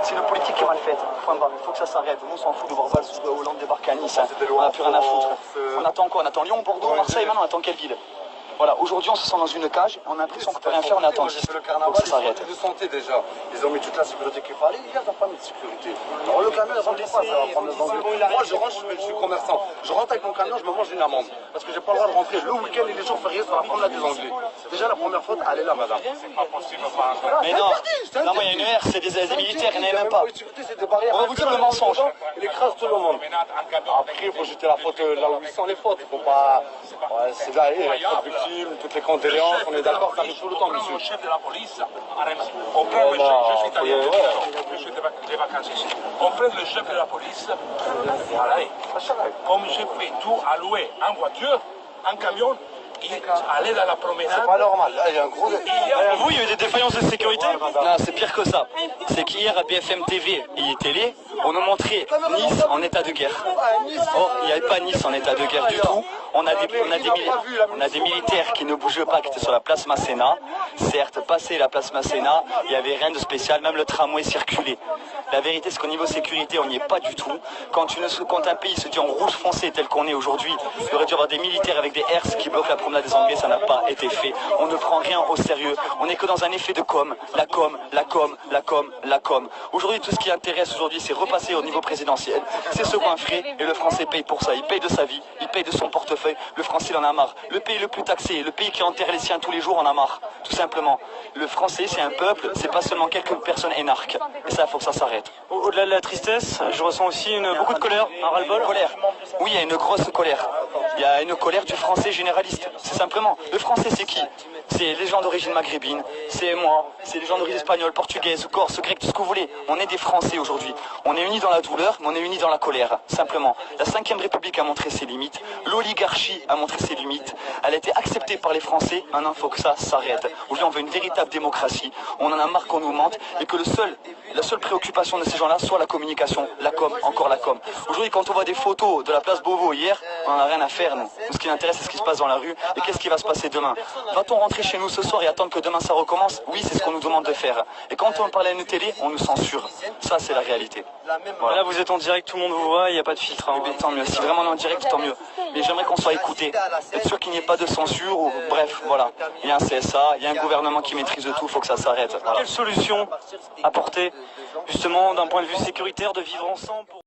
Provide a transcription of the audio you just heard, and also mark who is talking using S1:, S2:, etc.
S1: C'est une politique qui est mal faite. Point barre. Il faut que ça s'arrête. Nous, on s'en fout de voir Hollande débarquer à Nice. On n'a plus rien à foutre. On attend quoi? On attend Lyon, Bordeaux, Marseille, maintenant on attend quelle ville? Voilà, aujourd'hui on se sent dans une cage, on a l'impression qu'on ne peut rien faire, on est attentif.
S2: Le carnaval,
S1: donc ça s'arrête.
S2: de santé déjà. Ils ont mis toute la sécurité qu'il fallait, il n'y a pas mis de sécurité. Alors le camion, ils rentrent pas, ça va prendre les Anglais. Moi je rentre, je suis commerçant. Je rentre avec mon camion, je me mange une amende. Parce que j'ai pas le droit de rentrer le week-end et les jours fériés sur la promenade des Anglais. Déjà la première faute, elle est là, madame.
S3: C'est pas possible, pas
S1: mais non, mais il y a une R, c'est des militaires, il n'y en a même pas. On va vous dire le mensonge.
S2: Il écrase tout le monde. Après, il faut jeter la faute là où ils sont les fautes. Il faut pas. C'est là, il y a trop de victimes, toutes les condoléances, on est d'accord, ça arrive tout le temps, monsieur.
S3: Le chef de la police, on prend le chef, je suis italien, je suis des vacances ici. On prend le chef de la police, voilà, comme j'ai fait tout à louer en voiture, en camion, et aller dans la promenade.
S2: C'est pas normal, là il y a un gros.
S1: Vous, il y a eu des défaillances de sécurité? Non, c'est pire que ça. C'est qu'hier à BFM TV et télé, on nous montrait Nice en état de guerre. Or, il n'y avait pas Nice en état de guerre du tout. On a des militaires qui ne bougent pas, qui étaient sur la place Masséna. Certes, passé la place Masséna, il n'y avait rien de spécial, même le tramway circulait. La vérité, c'est qu'au niveau sécurité, on n'y est pas du tout. Quand un pays se dit en rouge foncé tel qu'on est aujourd'hui, il aurait dû y avoir des militaires avec des herses qui bloquent la promenade des Anglais, ça n'a pas été fait. On ne prend rien au sérieux. On n'est que dans un effet de com. La com, la com, la com, la com. Aujourd'hui, tout ce qui intéresse aujourd'hui, c'est repasser au niveau présidentiel. C'est ce qu'on ferait et le Français paye pour ça. Il paye de sa vie, il paye de son portefeuille. Le Français, il en a marre. Le pays le plus taxé, le pays qui enterre les siens tous les jours, en a marre. Tout simplement. Le Français, c'est un peuple, c'est pas seulement quelques personnes énarques. Et ça, il faut que ça s'arrête.
S4: Au-delà de la tristesse, je ressens aussi beaucoup de colère, un ras-le-bol.
S1: Colère. Oui, il y a une grosse colère. Il y a une colère du Français généraliste. C'est simplement. Le Français, c'est qui? C'est les gens d'origine maghrébine, c'est moi, c'est les gens d'origine espagnole, portugaise, corse, grecque, tout ce que vous voulez. On est des Français aujourd'hui. On est unis dans la douleur, mais on est unis dans la colère, simplement. La 5e République a montré ses limites, l'oligarchie a montré ses limites, elle a été acceptée par les Français, maintenant il faut que ça s'arrête. Aujourd'hui on veut une véritable démocratie, on en a marre qu'on nous mente, et que la seule préoccupation de ces gens-là soit la communication, la com, encore la com. Aujourd'hui quand on voit des photos de la place Beauvau hier, on n'en a rien à faire nous. Ce qui nous intéresse c'est ce qui se passe dans la rue, et qu'est-ce qui va se passer demain. Va-t-on rentrer chez nous ce soir et attendre que demain ça recommence? Oui, c'est ce qu'on nous demande de faire. Et quand on parle à une télé, on nous censure. Ça, c'est la réalité.
S4: Voilà. Là, vous êtes en direct, tout le monde vous voit, il n'y a pas de filtre. Hein.
S1: Eh bien, tant mieux. Si vraiment on est en direct, tant mieux. Mais j'aimerais qu'on soit écouté. Être sûr qu'il n'y ait pas de censure. Ou... Bref, voilà. Il y a un CSA, il y a un gouvernement qui maîtrise tout, il faut que ça s'arrête. Voilà.
S4: Quelle solution apporter, justement, d'un point de vue sécuritaire, de vivre ensemble pour...